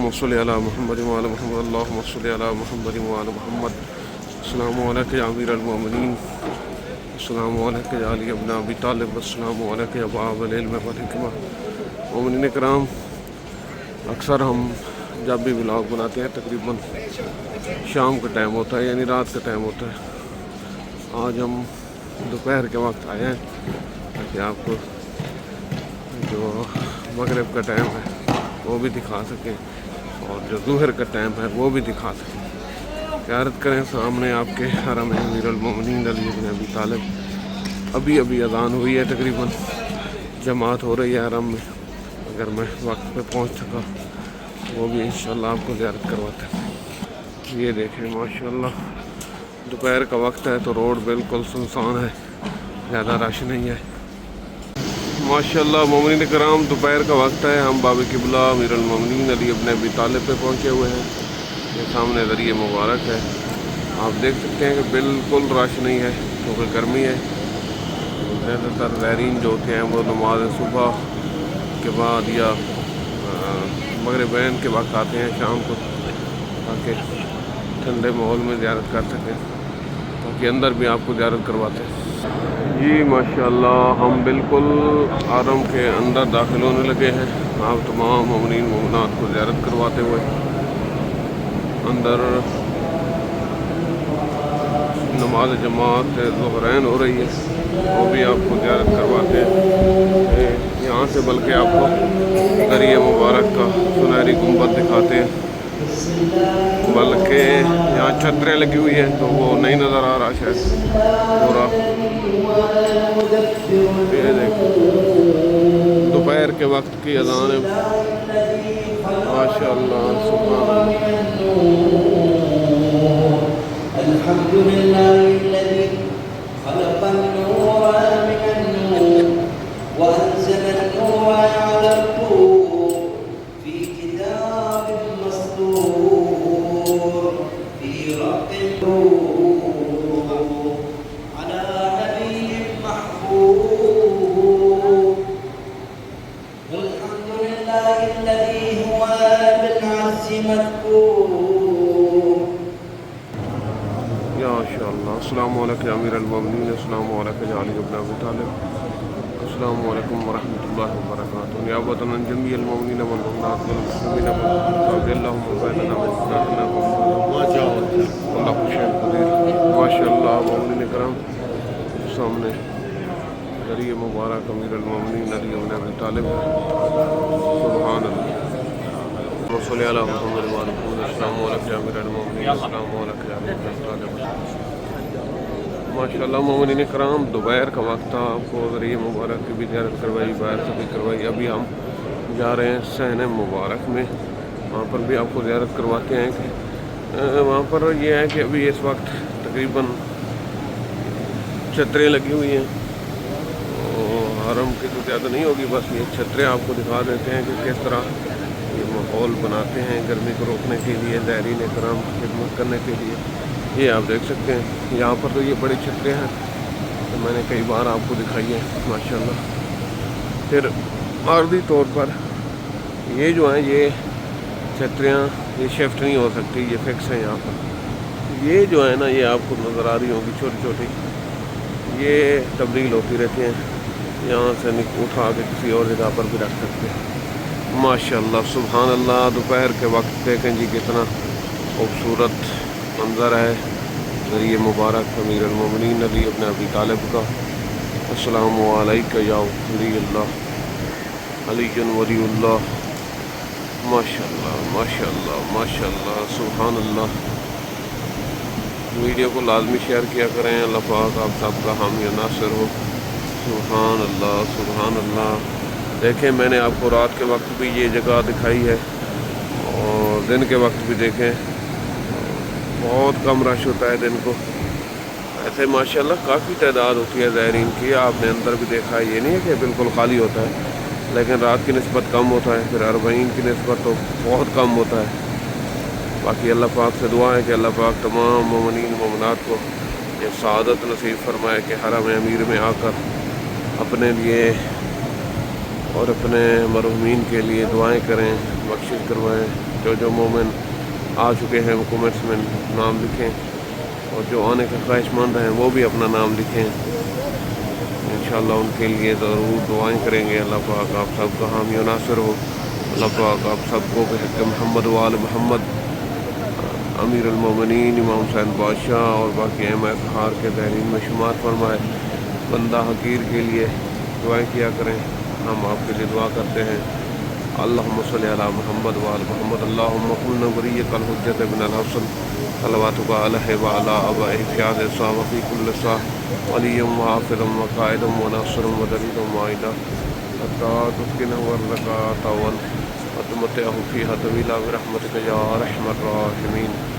اللهم صل على محمد وعلى محمد اللهم صل على محمد وعلى محمد السلام علیکم یا امیر المومنین السلام علیکم یا علی ابن ابی طالب السلام علیکم یا باب العلم والحکمہ۔ مومنین کرام، اکثر ہم جب بھی ولاگ بناتے ہیں تقریباً شام کا ٹائم ہوتا ہے، یعنی رات کا ٹائم ہوتا ہے۔ آج ہم دوپہر کے وقت آئے ہیں تاکہ آپ کو جو مغرب کا ٹائم ہے وہ بھی دکھا سکیں اور جو ظہر کا ٹائم ہے وہ بھی دکھا سکیں۔ زیارت کریں سامنے آپ کے حرم امیر المومنین علی بن ابی طالب۔ ابھی اذان ہوئی ہے، تقریباً جماعت ہو رہی ہے حرم میں۔ اگر میں وقت پہ پہنچ سکا وہ بھی انشاءاللہ آپ کو زیارت کرواتے ہیں۔ یہ دیکھیں ماشاءاللہ دوپہر کا وقت ہے تو روڈ بالکل سنسان ہے، زیادہ رش نہیں ہے ماشاءاللہ۔ مومنین کرام، دوپہر کا وقت ہے، ہم باب قبلہ امیر المومنین علی بن ابی طالب پہ پہنچے ہوئے ہیں۔ یہ سامنے ذریعہ مبارک ہے، آپ دیکھ سکتے ہیں کہ بالکل رش نہیں ہے کیونکہ گرمی ہے۔ زیادہ تر زائرین جو ہوتے ہیں وہ نماز صبح کے بعد یا مغربین کے وقت آتے ہیں شام کو، تاکہ ٹھنڈے ماحول میں زیارت کر سکیں، تاکہ اندر بھی آپ کو زیارت کرواتے ہیں۔ جی ماشاءاللہ، ہم بالکل حرم کے اندر داخل ہونے لگے ہیں۔ آپ تمام مومنین مومنات کو زیارت کرواتے ہوئے اندر نماز جماعت ظہرین ہو رہی ہے، وہ بھی آپ کو زیارت کرواتے ہیں۔ یہاں سے بلکہ آپ کو دریا مبارک کا سنہری گنبد دکھاتے ہیں، بلکہ یہاں چھتریں لگی ہوئی ہیں تو وہ نہیں نظر آ رہا شاید پورا۔ یہ دیکھیں دوپہر کے وقت کی اذان ماشاءاللہ سبحان الحمد لله الذي خلق النور من النور وأنزل النور على النور في كتاب مسطور في رق النور على نبي محفوظ والحمد لله الذي هو بالعز مذكور۔ السلام علیکم یا امیر المومنین السلام علیکم یا علی ابن ابی طالب السلام علیکم ورحمۃ اللہ وبرکاتہ۔ یا وطن جمیع المومنین والمؤمنات والمسلمین والمسلمات اللہم بیننا وبیننا اللہ حسین قدیر۔ ماشاءاللہ مومنین کرام، سامنے ذریعہ مبارک امیر المومنین علی ابن ابی طالب، سبحان اللہ۔ صلی اللہ محمد وعلی محمد السلام علیکم یا امیر المومنین السلام علیکم یا علی ابن ابی طالب۔ ماشاءاللہ مومنین کرام، دوپہر کا وقت تھا، آپ کو ذریعہ مبارک کی بھی زیارت کروائی، باہر سے بھی کروائی۔ ابھی ہم جا رہے ہیں صحن مبارک میں، وہاں پر بھی آپ کو زیارت کرواتے ہیں کہ وہاں پر یہ ہے کہ ابھی اس وقت تقریباً چھتریں لگی ہوئی ہیں، حرم کی تو زیادہ نہیں ہوگی، بس یہ چھتریں آپ کو دکھا دیتے ہیں کہ کس طرح یہ ماحول بناتے ہیں گرمی کو روکنے کے لیے، زائرین کرام کی خدمت کرنے کے لیے۔ یہ آپ دیکھ سکتے ہیں یہاں پر تو یہ بڑی چھتریں ہیں تو میں نے کئی بار آپ کو دکھائی ہیں ماشاءاللہ۔ پھر عارضی طور پر یہ جو ہیں یہ چھتریاں یہ شفٹ نہیں ہو سکتی، یہ فکس ہیں یہاں پر۔ یہ جو ہے نا یہ آپ کو نظر آ رہی ہوگی چھوٹی چھوٹی، یہ تبدیل ہوتی رہتی ہیں، یہاں سے اٹھا کے کسی اور جگہ پر بھی رکھ سکتے ہیں ماشاءاللہ سبحان اللہ۔ دوپہر کے وقت دیکھیں جی کتنا خوبصورت منظر ہے ذریعہ مبارک امیر المومنین علی ابن ابی طالب کا۔ السلام علیکم یا ولی اللہ علی ولی اللہ، ماشاءاللہ ماشاءاللہ ماشاءاللہ سبحان اللہ۔ ویڈیو کو لازمی شیئر کیا کریں، اللہ پاک آپ سب کا حامی و ناصر ہو۔ سبحان اللہ سبحان اللہ۔ دیکھیں میں نے آپ کو رات کے وقت بھی یہ جگہ دکھائی ہے اور دن کے وقت بھی دیکھیں، بہت کم رش ہوتا ہے دن کو، ایسے ماشاءاللہ کافی تعداد ہوتی ہے زائرین کی۔ آپ نے اندر بھی دیکھا ہے، یہ نہیں ہے کہ بالکل خالی ہوتا ہے، لیکن رات کی نسبت کم ہوتا ہے، پھر اربعین کی نسبت تو بہت کم ہوتا ہے۔ باقی اللہ پاک سے دعا ہے کہ اللہ پاک تمام مومنین مومنات کو یہ سعادت نصیب فرمائے کہ حرم امیر میں آ کر اپنے لیے اور اپنے مرحومین کے لیے دعائیں کریں، بخشش کروائیں۔ جو مومن آ چکے ہیں وہ کمنٹس میں نام لکھیں، اور جو آنے کے خواہش مند ہیں وہ بھی اپنا نام لکھیں، انشاءاللہ ان کے لیے ضرور دعائیں کریں گے۔ اللہ پاک آپ سب کا حامی و ناصر ہو، اللہ پاک آپ سب کو بحق محمد وآل محمد امیر المومنین امام حسین بادشاہ اور باقی ائمہ اطہار کے بحرین میں شمار فرمائے۔ بندہ حقیر کے لیے دعائیں کیا کریں، ہم آپ کے لیے دعا کرتے ہیں۔ اللہم صلی علی محمد وآل محمد، اللہم قلنا ولیک الحجۃ بن الحسن صلواتک علیہ وعلی آبائہ فی هذہ الساعۃ وفی کل ساعۃ ولیا وحافظا وقائدا وناصرا ودلیلا ومعینا حتی تسکنہ الرکعۃ وتمتعہ فیہا طویلا برحمتک یا ارحم الراحمین۔